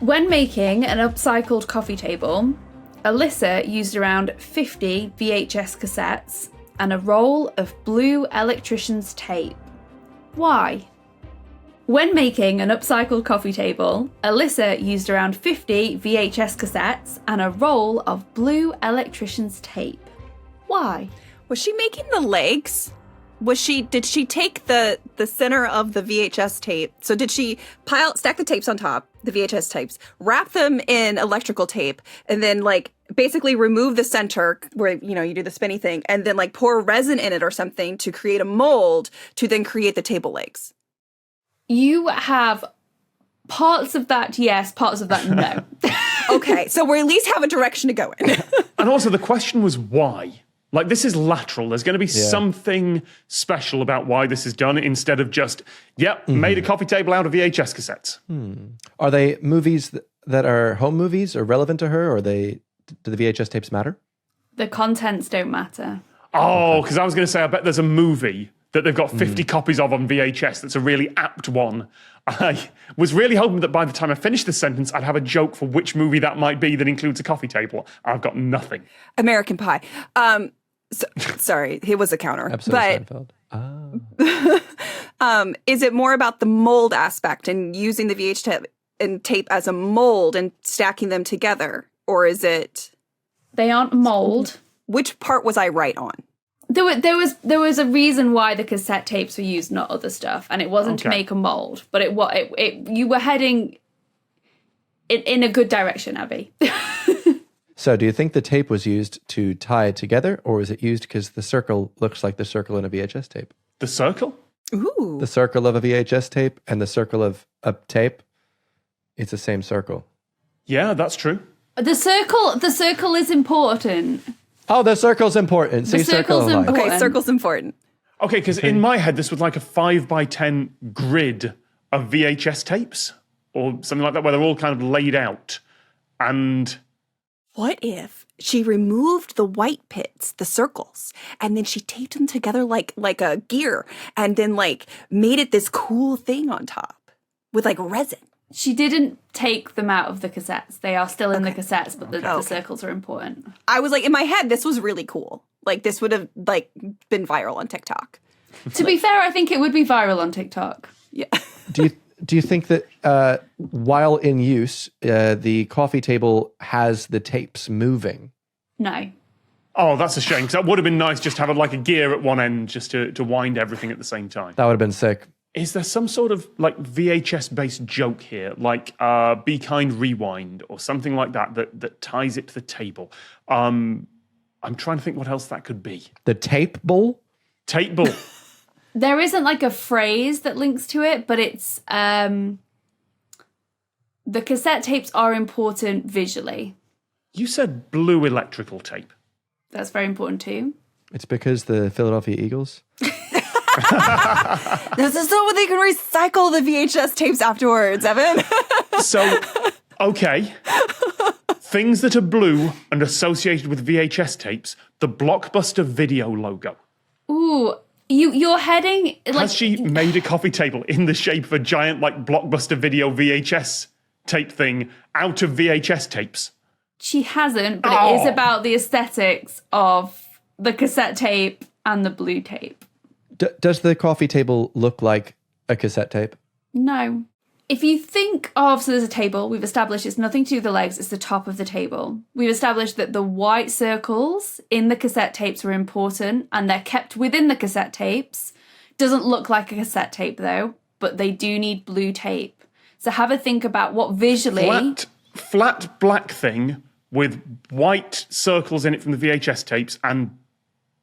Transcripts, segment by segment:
When making an upcycled coffee table, Alyssa used around 50 VHS cassettes and a roll of blue electrician's tape. Why? When making an upcycled coffee table, Alyssa used around 50 VHS cassettes and a roll of blue electrician's tape. Why? Was she making the legs? Did she take the center of the VHS tape? So did she stack the tapes on top, the VHS tapes, wrap them in electrical tape, and then like basically remove the center where, you know, you do the spinny thing, and then like pour resin in it or something to create a mold to then create the table legs? You have parts of that yes, parts of that no. Okay, so we at least have a direction to go in. And also the question was why? Like, this is lateral. There's going to be something special about why this is done instead of just, made a coffee table out of VHS cassettes. Are they movies that are home movies or relevant to her, or do the VHS tapes matter? The contents don't matter. Oh, because I was going to say, I bet there's a movie that they've got 50 copies of on VHS that's a really apt one. I was really hoping that by the time I finished the sentence, I'd have a joke for which movie that might be that includes a coffee table. I've got nothing. American Pie. Sorry, he was a counter. Episode of Seinfeld. Is it more about the mold aspect and using the VHS and tape as a mold and stacking them together? Or is it... They aren't mold. Which part was I right on? There was a reason why the cassette tapes were used, not other stuff, and it wasn't to make a mold, but you were heading in a good direction, Abby. So do you think the tape was used to tie it together, or is it used because the circle looks like the circle in a VHS tape? The circle? Ooh. The circle of a VHS tape and the circle of a tape, it's the same circle. Yeah, that's true. The circle is important. Oh, the circle's important. See, circle's important. Okay, circle's important. Okay, because in my head, this was like a 5x10 grid of VHS tapes or something like that, where they're all kind of laid out. And What if she removed the white pits, the circles, and then she taped them together like a gear, and then like made it this cool thing on top with like resin? She didn't take them out of the cassettes. They are still in the cassettes, but the circles are important. I was like, in my head, this was really cool. Like, this would have like been viral on TikTok. To be fair, I think it would be viral on TikTok. Yeah. Do you think that while in use, the coffee table has the tapes moving? No. oh, that's a shame, because that would have been nice just to have like a gear at one end just to wind everything at the same time. That would have been sick. Is there some sort of like VHS-based joke here, like Be Kind Rewind or something like that ties it to the table? I'm trying to think what else that could be. The tape bull? Tape bull. There isn't like a phrase that links to it, but it's the cassette tapes are important visually. You said blue electrical tape. That's very important too. It's because the Philadelphia Eagles. This is so they can recycle the VHS tapes afterwards, Evan. So, okay. Things that are blue and associated with VHS tapes, the Blockbuster Video logo. Ooh, you're heading... Has she made a coffee table in the shape of a giant like Blockbuster Video VHS tape thing out of VHS tapes? She hasn't, but it is about the aesthetics of the cassette tape and the blue tape. Does the coffee table look like a cassette tape? No. If you think of, so there's a table, we've established it's nothing to do with the legs, it's the top of the table. We've established that the white circles in the cassette tapes were important and they're kept within the cassette tapes. Doesn't look like a cassette tape though, but they do need blue tape. So have a think about what visually... Flat black thing with white circles in it from the VHS tapes and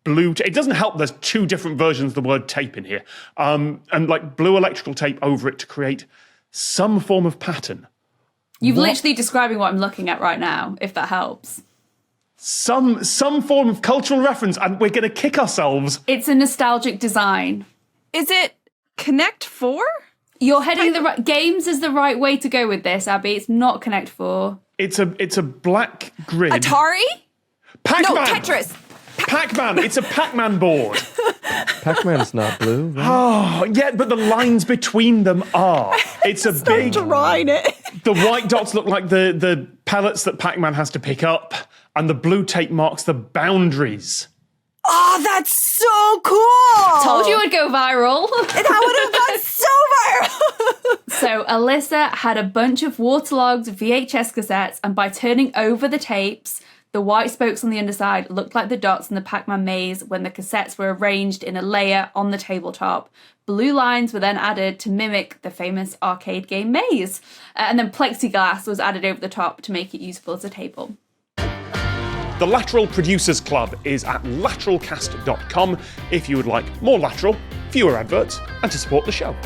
blue... It doesn't help there's two different versions of the word tape in here. And like blue electrical tape over it to create some form of pattern. You've literally describing what I'm looking at right now, if that helps. Some form of cultural reference, and we're going to kick ourselves. It's a nostalgic design. Is it Connect 4? You're heading the right... Games is the right way to go with this, Abby. It's not Connect 4. It's a black grid. Atari? Pac-Man! No, Tetris. Pac-Man. It's a Pac-Man board. Pac-Man's not blue, right? Oh, yeah, but the lines between them are. It's a big... Drawing it. The white dots look like the pellets that Pac-Man has to pick up, and the blue tape marks the boundaries. Oh, that's so cool! Told you it would go viral. That would have gone so viral! So Alyssa had a bunch of waterlogged VHS cassettes, and by turning over the tapes, the white spokes on the underside looked like the dots in the Pac-Man maze when the cassettes were arranged in a layer on the tabletop. Blue lines were then added to mimic the famous arcade game maze. And then plexiglass was added over the top to make it useful as a table. The Lateral Producers Club is at lateralcast.com if you would like more Lateral, fewer adverts, and to support the show.